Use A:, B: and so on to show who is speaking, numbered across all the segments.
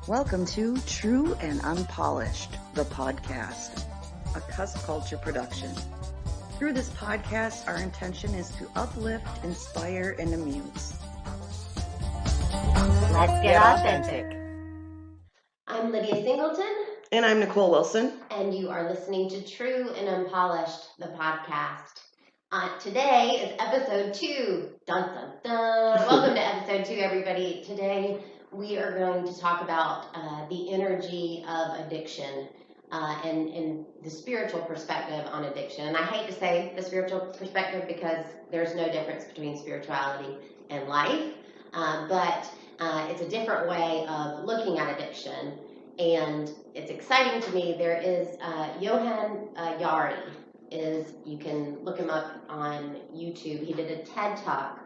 A: Welcome to True and Unpolished, the podcast, a Cuss Culture production. Through this podcast, our intention is to uplift, inspire, and amuse.
B: Let's get authentic. I'm Lydia Singleton.
A: And I'm Nicole Wilson.
B: And you are listening to True and Unpolished, the podcast. Today is episode 2. Dun, dun, dun. Welcome to episode 2, everybody. Today we are going to talk about the energy of addiction and the spiritual perspective on addiction. And I hate to say the spiritual perspective because there's no difference between spirituality and life, but it's a different way of looking at addiction. And it's exciting to me. There is Johan Yari. You can look him up on YouTube. He did a TED Talk,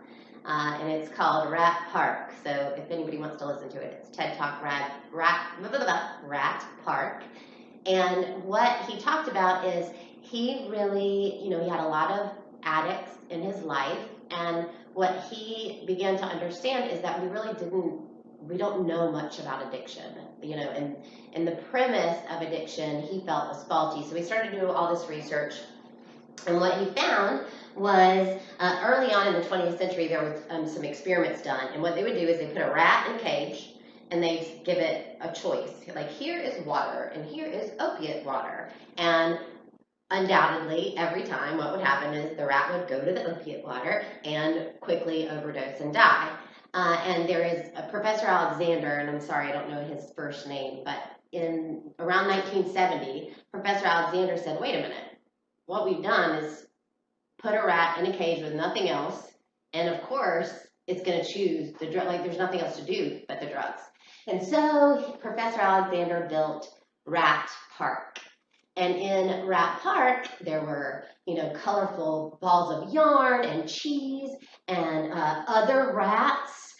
B: and it's called Rat Park. So if anybody wants to listen to it, it's TED Talk Rat Park. And what he talked about is he really, he had a lot of addicts in his life, and what he began to understand is that we don't know much about addiction, and the premise of addiction he felt was faulty. So he started to do all this research, and what he found was early on in the 20th century there was some experiments done, and what they would do is they put a rat in a cage and they give it a choice, like here is water and here is opiate water, and undoubtedly every time what would happen is the rat would go to the opiate water and quickly overdose and die. And there is a Professor Alexander, and I'm sorry, I don't know his first name, but in around 1970, Professor Alexander said, wait a minute, what we've done is put a rat in a cage with nothing else, and of course, it's going to choose the drug, like there's nothing else to do but the drugs. And so Professor Alexander built Rat Park. And in Rat Park, there were, colorful balls of yarn and cheese and other rats.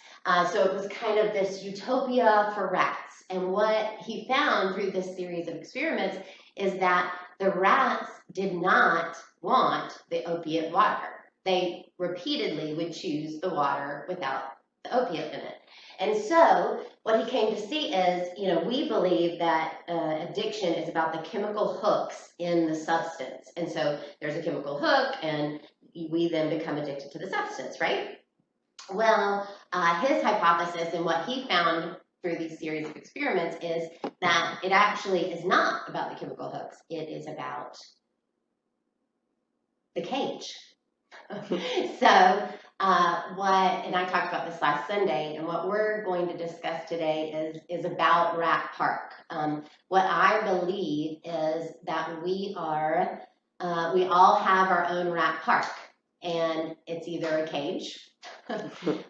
B: So it was kind of this utopia for rats. And what he found through this series of experiments is that the rats did not want the opiate water. They repeatedly would choose the water without the opiate in it. And so what he came to see is, we believe that addiction is about the chemical hooks in the substance. And so there's a chemical hook, and we then become addicted to the substance, right? Well, his hypothesis and what he found through these series of experiments is that it actually is not about the chemical hooks. It is about the cage. So and I talked about this last Sunday, and what we're going to discuss today is about Rat Park. What I believe is that we all have our own Rat Park, and it's either a cage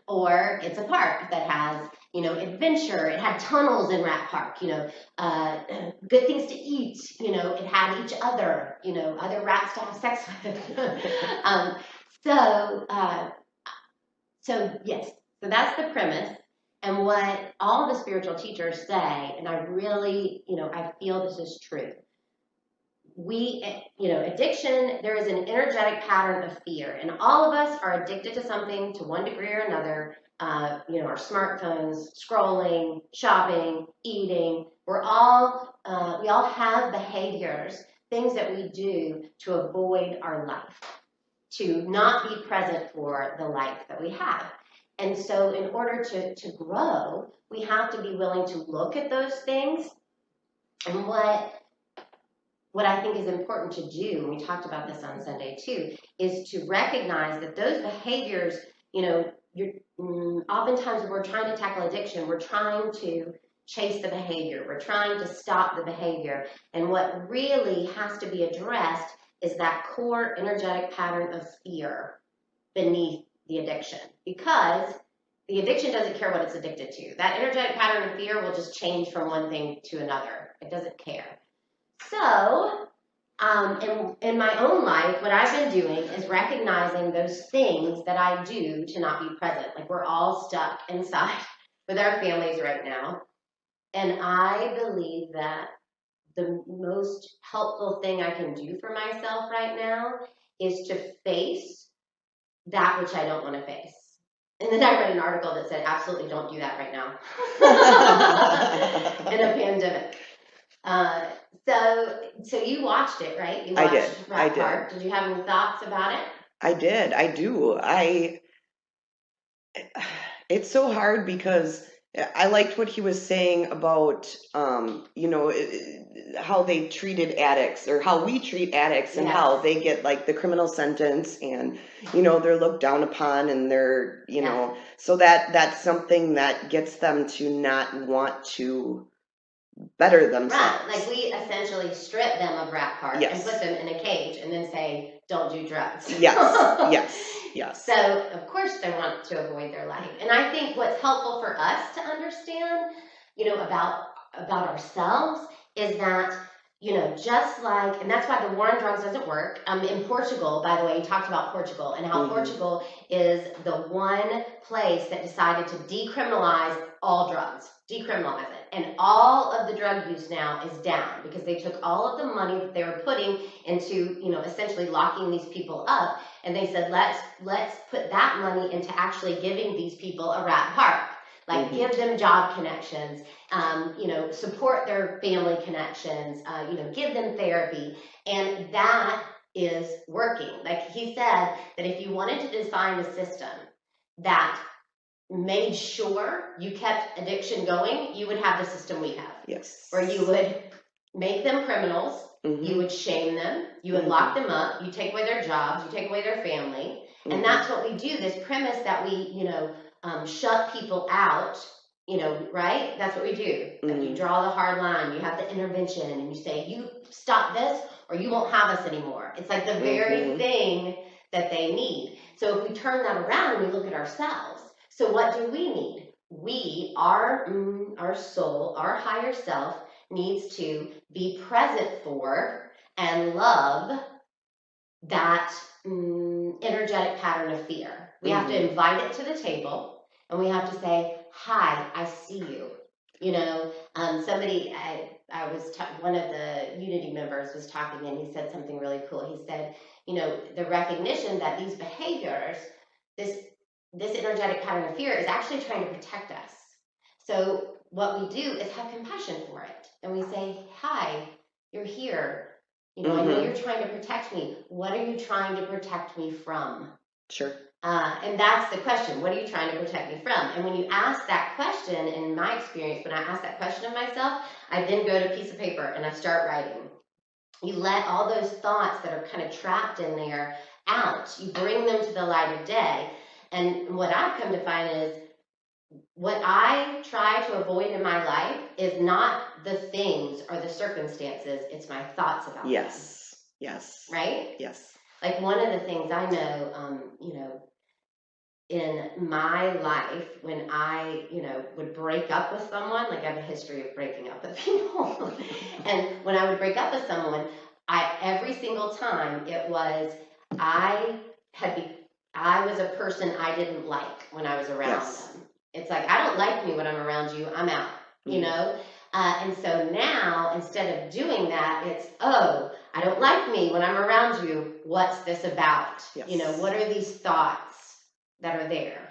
B: or it's a park that has, adventure. It had tunnels in Rat Park, good things to eat, it had each other, other rats to have sex with. So yes, so that's the premise. And what all the spiritual teachers say, and I really, I feel this is true. Addiction, there is an energetic pattern of fear, and all of us are addicted to something to one degree or another. Our smartphones, scrolling, shopping, eating. We all have behaviors, things that we do to avoid our life, to not be present for the life that we have. And so in order to grow, we have to be willing to look at those things. And what I think is important to do, and we talked about this on Sunday too, is to recognize that those behaviors, oftentimes when we're trying to tackle addiction, we're trying to chase the behavior. We're trying to stop the behavior. And what really has to be addressed is that core energetic pattern of fear beneath the addiction, because the addiction doesn't care what it's addicted to. That energetic pattern of fear will just change from one thing to another. It doesn't care. So, in my own life, what I've been doing is recognizing those things that I do to not be present. Like we're all stuck inside with our families right now. And I believe that the most helpful thing I can do for myself right now is to face that which I don't want to face. And then I read an article that said, absolutely don't do that right now in a pandemic. So you watched it, right? You
A: I
B: watched
A: did. I
B: Rat
A: did.
B: Park. Did you have any thoughts about it?
A: I did. I do. It's so hard because I liked what he was saying about, how they treated addicts or how we treat addicts and how
B: Yes.
A: they get like the criminal sentence and, they're looked down upon and they're,
B: Yeah.
A: so that's something that gets them to not want to better
B: Right.
A: themselves.
B: Like we essentially strip them of Rat Park and
A: Yes.
B: put them in a cage and then say, don't do drugs.
A: Yes.
B: So of course they want to avoid their life. And I think what's helpful for us to understand, about ourselves is that, just like, and that's why the war on drugs doesn't work. In Portugal, by the way, you talked about Portugal and how Portugal is the one place that decided to decriminalize all drugs, decriminalize it. And all of the drug use now is down because they took all of the money that they were putting into, essentially locking these people up. And they said, let's put that money into actually giving these people a Rat Park. Like give them job connections, support their family connections, give them therapy. And that is working. Like he said that if you wanted to design a system that made sure you kept addiction going, you would have the system we have.
A: Yes.
B: Where you would make them criminals, you would shame them, you would lock them up, you take away their jobs, you take away their family. And that's what we do, this premise that we, shut people out, right? That's what we do. Like you draw the hard line, you have the intervention, and you say, you stop this or you won't have us anymore. It's like the very thing that they need. So if we turn that around and we look at ourselves, so what do we need? Our soul, our higher self needs to be present for and love that energetic pattern of fear. We have to invite it to the table and we have to say, hi, I see you. One of the Unity members was talking and he said something really cool. He said, the recognition that these behaviors, this energetic pattern of fear is actually trying to protect us. So what we do is have compassion for it. And we say, hi, you're here. I know you're trying to protect me. What are you trying to protect me from?
A: Sure.
B: And that's the question. What are you trying to protect me from? And when you ask that question, in my experience, when I ask that question of myself, I then go to a piece of paper and I start writing. You let all those thoughts that are kind of trapped in there out. You bring them to the light of day. And what I've come to find is what I try to avoid in my life is not the things or the circumstances, it's my thoughts about them.
A: Yes.
B: Right?
A: Yes.
B: Like one of the things I know, in my life when I, would break up with someone, like I have a history of breaking up with people. And when I would break up with someone, every single time it was, I was a person I didn't like when I was around them. It's like, I don't like me when I'm around you, I'm out, and so now, instead of doing that, it's, oh, I don't like me when I'm around you. What's this about?
A: Yes.
B: What are these thoughts that are there?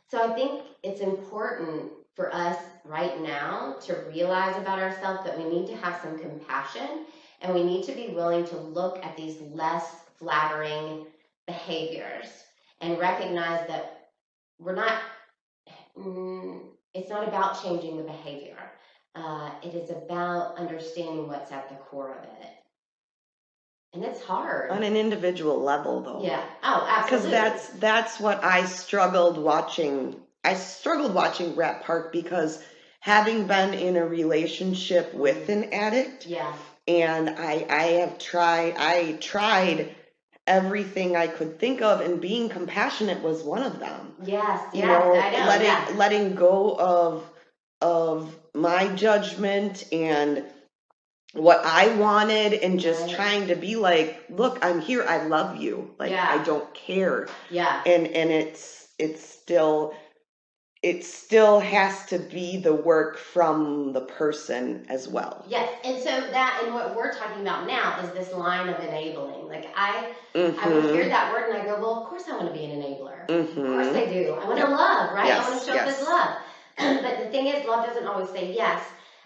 B: So I think it's important for us right now to realize about ourselves that we need to have some compassion and we need to be willing to look at these less flattering behaviors and recognize that we're not, it's not about changing the behavior. It is about understanding what's at the core of it. And it's hard.
A: On an individual level, though.
B: Yeah. Oh, absolutely.
A: Because that's what I struggled watching. I struggled watching Rat Park because having been in a relationship with an addict, and I tried everything I could think of, and being compassionate was one of them.
B: Yes, I know.
A: Letting go of my judgment and what I wanted and just trying to be like, look, I'm here, I love you. Like I don't care.
B: Yeah.
A: And it's still, it still has to be the work from the person as well.
B: Yes, and so that, and what we're talking about now is this line of enabling. Like I would hear that word and I go, well, of course I want to be an enabler. Of course I do. I want to love, right? I want to show up as love. But the thing is, love doesn't always say yes.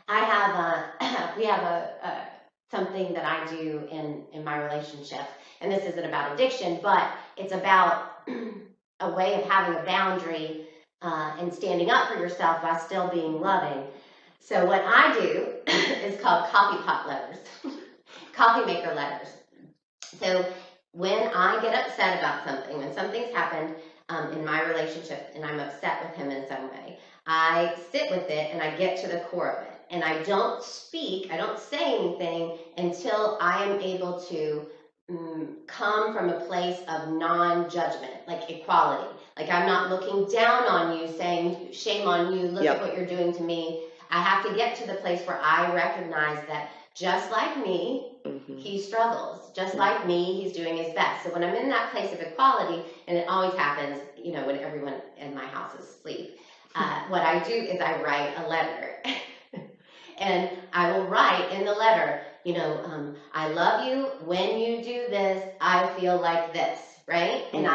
B: I have we have a something that I do in my relationship, and this isn't about addiction, but it's about a way of having a boundary and standing up for yourself while still being loving. So what I do is called coffee pot letters, coffee maker letters. So when I get upset about something, when something's happened in my relationship and I'm upset with him in some way, I sit with it and I get to the core of it. And I don't speak, I don't say anything until I am able to come from a place of non-judgment, like equality. Like I'm not looking down on you saying, shame on you, look at what you're doing to me. I have to get to the place where I recognize that just like me, he struggles. Just like me, he's doing his best. So when I'm in that place of equality, and it always happens, when everyone in my house is asleep, what I do is I write a letter. And I will write in the letter, I love you. When you do this, I feel like this, right? And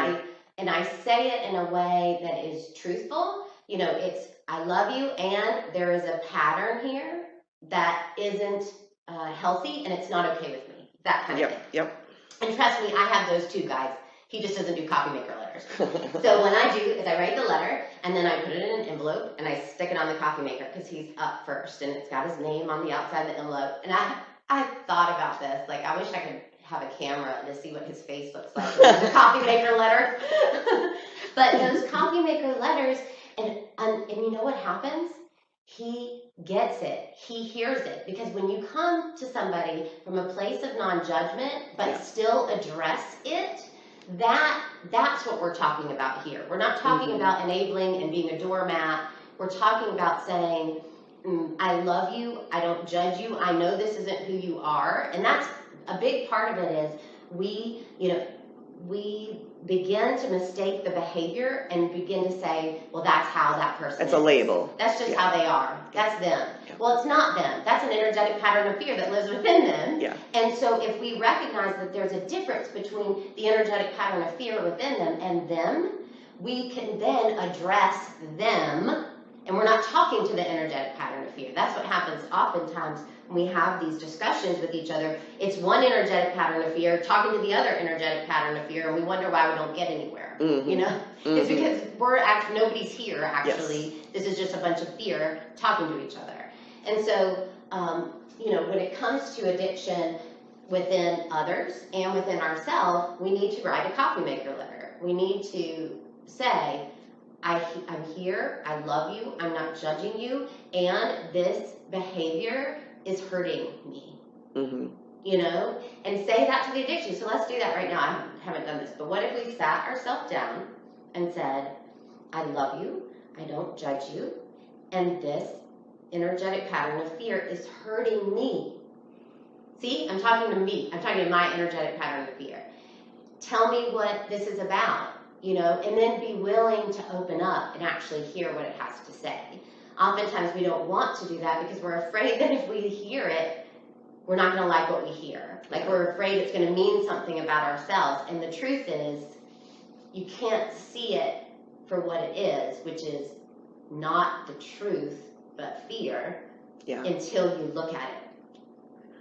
B: I say it in a way that is truthful. It's I love you, and there is a pattern here that isn't healthy, and it's not okay with me. That kind of thing. Yep. And trust me, I have those too, guys. He just doesn't do coffee maker letters. So what I do is I write the letter, and then I put it in an envelope, and I stick it on the coffee maker because he's up first, and it's got his name on the outside of the envelope. And I thought about this. Like, I wish I could have a camera to see what his face looks like with the coffee maker letter. But those coffee maker letters, and you know what happens? He gets it. He hears it. Because when you come to somebody from a place of non-judgment, but still address it, that's what we're talking about here. We're not talking about enabling and being a doormat. We're talking about saying, I love you. I don't judge you. I know this isn't who you are. And that's a big part of it is we begin to mistake the behavior and begin to say, well, that's how that person is.
A: It's a label.
B: That's just how they are. That's them. Well, it's not them. That's an energetic pattern of fear that lives within them. Yeah. And so if we recognize that there's a difference between the energetic pattern of fear within them and them, we can then address them. And we're not talking to the energetic pattern of fear. That's what happens oftentimes when we have these discussions with each other. It's one energetic pattern of fear talking to the other energetic pattern of fear, and we wonder why we don't get anywhere. It's because nobody's here, actually. Yes. This is just a bunch of fear talking to each other. And so, when it comes to addiction within others and within ourselves, we need to write a coffee maker letter. We need to say, I'm here, I love you, I'm not judging you, and this behavior is hurting me. And say that to the addiction. So let's do that right now. I haven't done this, but what if we sat ourselves down and said, I love you, I don't judge you, and this energetic pattern of fear is hurting me. See, I'm talking to me. I'm talking to my energetic pattern of fear. Tell me what this is about. And then be willing to open up and actually hear what it has to say. Oftentimes we don't want to do that because we're afraid that if we hear it, we're not going to like what we hear. Like we're afraid it's going to mean something about ourselves. And the truth is, you can't see it for what it is, which is not the truth, but fear, until you look at it.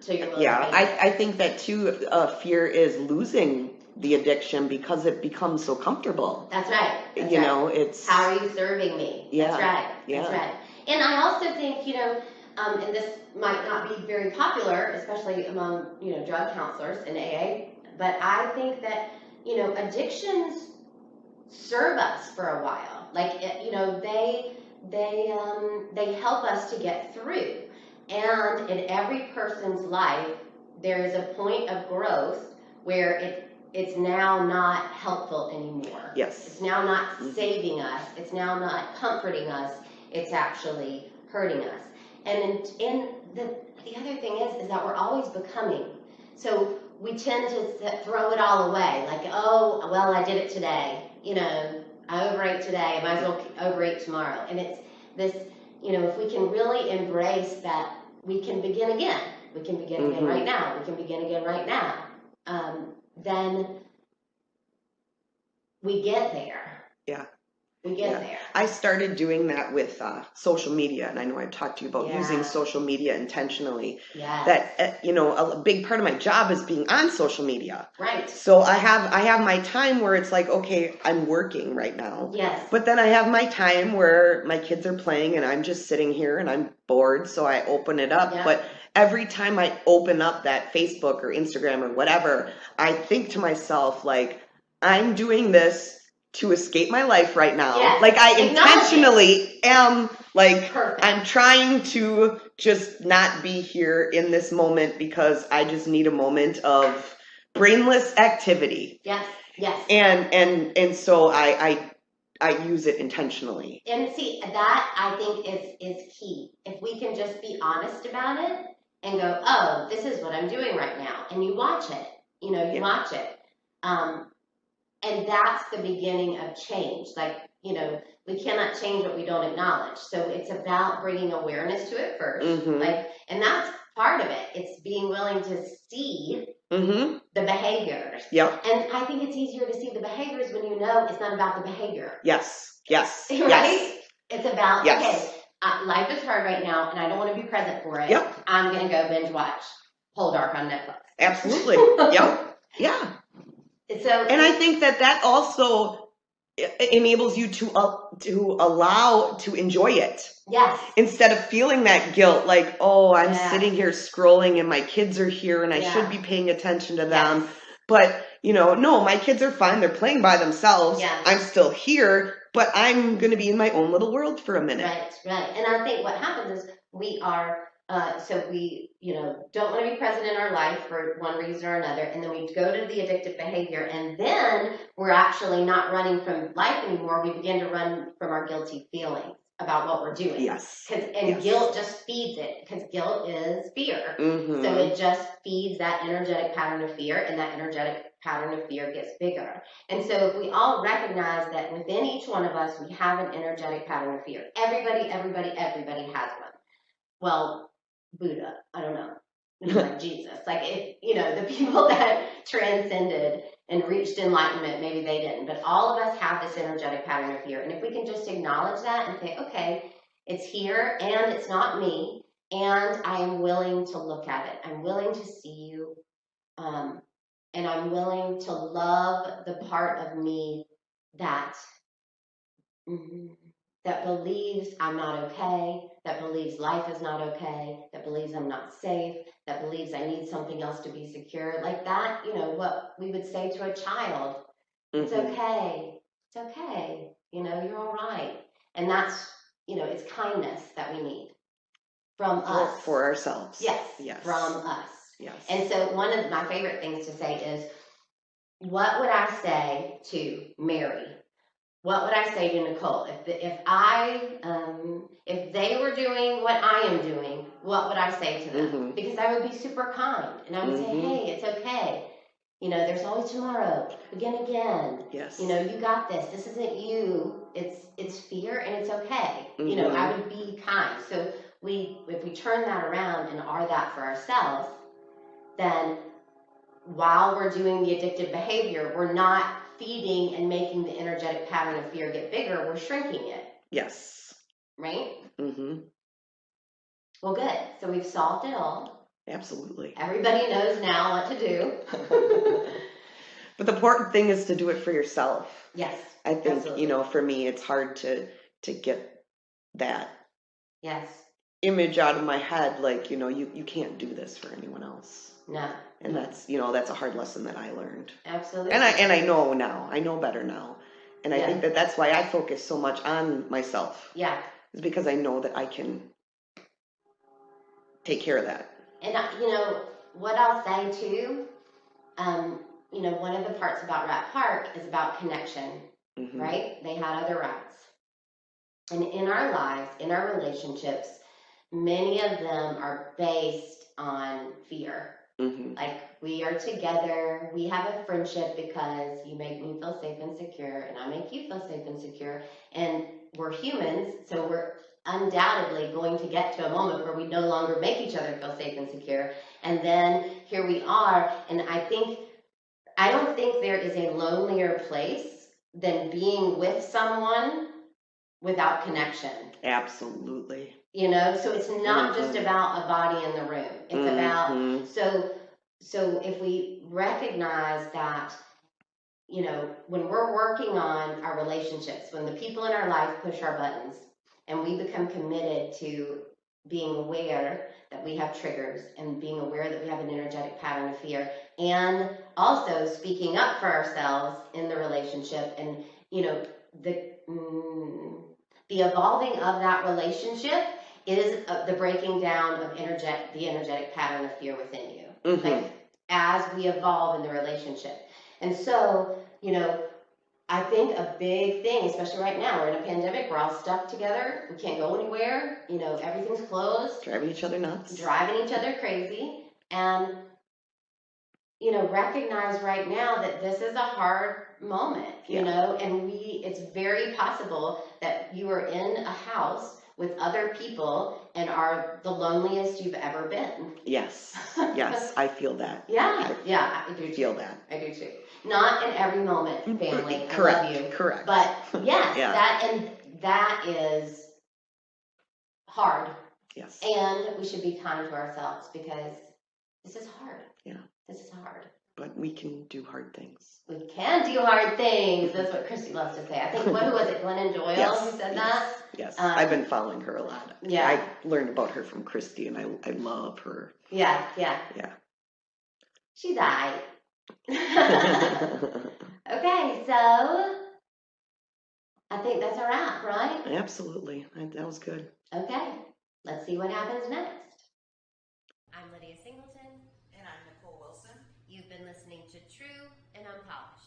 B: So you're willing to
A: I think that too, fear is losing the addiction because it becomes so comfortable.
B: That's right.
A: It's
B: how are you serving me? That's right. That's right. And I also think, and this might not be very popular, especially among, drug counselors in AA, but I think that, addictions serve us for a while. Like, they help us to get through. And in every person's life, there is a point of growth where it's now not helpful anymore.
A: Yes.
B: It's now not saving us. It's now not comforting us. It's actually hurting us. And the other thing is that we're always becoming. So we tend to throw it all away. Like, oh, well, I did it today. I overate overeat today, I might as well overeat tomorrow. And it's this, if we can really embrace that, we can begin again. We can begin again right now. We can begin again right now. Then we get there.
A: Yeah.
B: We get there.
A: I started doing that with social media, and I know I've talked to you about using social media intentionally.
B: Yes.
A: That a big part of my job is being on social media.
B: Right.
A: So I have my time where it's like, okay, I'm working right now.
B: Yes.
A: But then I have my time where my kids are playing and I'm just sitting here and I'm bored, so I open it up. Yeah. But every time I open up that Facebook or Instagram or whatever, I think to myself, like, I'm doing this to escape my life right now.
B: Yes.
A: Like I intentionally am like,
B: perfect.
A: I'm trying to just not be here in this moment because I just need a moment of brainless activity.
B: Yes. Yes.
A: And so I use it intentionally.
B: And see, that I think is key. If we can just be honest about it and go, oh, this is what I'm doing right now. And you watch it, watch it. And that's the beginning of change. Like, we cannot change what we don't acknowledge. So it's about bringing awareness to it first. And that's part of it. It's being willing to see the behaviors.
A: Yep.
B: And I think it's easier to see the behaviors when you know it's not about the behavior.
A: Yes. Yes.
B: Right?
A: Yes.
B: It's about,
A: yes.
B: okay, life is hard right now, and I don't want to be present for it.
A: Yep.
B: I'm going to go binge watch Whole Dark on Netflix.
A: Absolutely. Yep. Yeah.
B: So,
A: and I think that also enables you to allow to enjoy it.
B: Yes.
A: Instead of feeling that guilt, like, oh, I'm sitting here scrolling and my kids are here and I should be paying attention to them. Yes. But, no, my kids are fine. They're playing by themselves.
B: Yeah.
A: I'm still here, but I'm going to be in my own little world for a minute.
B: Right. And I think what happens is we are, don't want to be present in our life for one reason or another, and then we go to the addictive behavior, and then we're actually not running from life anymore. We begin to run from our guilty feelings about what we're doing.
A: Yes.
B: Guilt just feeds it, because guilt is fear. So it just feeds that energetic pattern of fear, and that energetic pattern of fear gets bigger. And so if we all recognize that within each one of us, we have an energetic pattern of fear. Everybody has one. Well, Buddha, I don't know, like Jesus, like if, the people that transcended and reached enlightenment, maybe they didn't, but all of us have this energetic pattern of fear. And if we can just acknowledge that and say, okay, it's here and it's not me, and I am willing to look at it. I'm willing to see you, and I'm willing to love the part of me that that believes I'm not okay, that believes life is not okay, that believes I'm not safe, that believes I need something else to be secure. Like that, what we would say to a child, it's okay, you're all right. And that's, it's kindness that we need from us.
A: For ourselves.
B: Yes,
A: From
B: us.
A: Yes.
B: And so one of my favorite things to say is, what would I say to Mary? What would I say to Nicole? If they were doing what I am doing, what would I say to them? Because I would be super kind, and I would say, hey, it's okay. There's always tomorrow. Begin again.
A: Yes.
B: You got this. This isn't you. It's fear, and it's okay. I would be kind. So if we turn that around and are that for ourselves, then while we're doing the addictive behavior, we're not feeding and making the energetic pattern of fear get bigger, we're shrinking it.
A: Yes.
B: Right? Well, good. So we've solved it all.
A: Absolutely.
B: Everybody knows now what to do.
A: But the important thing is to do it for yourself.
B: Yes.
A: I think,
B: absolutely.
A: For me, it's hard to get that
B: image
A: out of my head. Like, you can't do this for anyone else.
B: No.
A: And that's a hard lesson that I learned.
B: Absolutely.
A: And I know now. I know better now. And I think that's why I focus so much on myself.
B: Yeah.
A: It's because I know that I can take care of that.
B: And, what I'll say too, one of the parts about Rat Park is about connection, right? They had other rats. And in our lives, in our relationships, many of them are based on fear. Like we are together. We have a friendship because you make me feel safe and secure, and I make you feel safe and secure. And we're humans, so we're undoubtedly going to get to a moment where we no longer make each other feel safe and secure. And then here we are, and I don't think there is a lonelier place than being with someone without connection.
A: Absolutely.
B: You know, so it's not just about a body in the room. It's about, so if we recognize that, you know, when we're working on our relationships, when the people in our life push our buttons and we become committed to being aware that we have triggers and being aware that we have an energetic pattern of fear, and also speaking up for ourselves in the relationship, and, you know, the evolving of that relationship is the breaking down of the energetic pattern of fear within you. Like, as we evolve in the relationship. And so, you know, I think a big thing, especially right now, we're in a pandemic, we're all stuck together, we can't go anywhere, you know, everything's closed.
A: Driving each other nuts.
B: Driving each other crazy. And, you know, recognize right now that this is a hard moment, you know, and it's very possible that you are in a house with other people and are the loneliest you've ever been.
A: Yes, yes, I feel that.
B: Yeah, I do
A: feel that.
B: I do too. Not in every moment, family.
A: Correct,
B: I love you.
A: correct.
B: But yes, that is hard.
A: Yes.
B: And we should be kind to ourselves because this is hard.
A: Yeah.
B: This is hard.
A: But we can do hard things.
B: We can do hard things. That's what Christy loves to say. I think, who was it, Glennon Doyle who said that?
A: Yes, I've been following her a lot.
B: Yeah.
A: I learned about her from Christy, and I love her.
B: Yeah. She's aight. Okay, so I think that's a wrap, right?
A: Absolutely. That was good.
B: Okay, let's see what happens next. I'm Lydia Singleton.
C: And I'm Nicole Wilson.
B: You've been listening to True and Unpolished.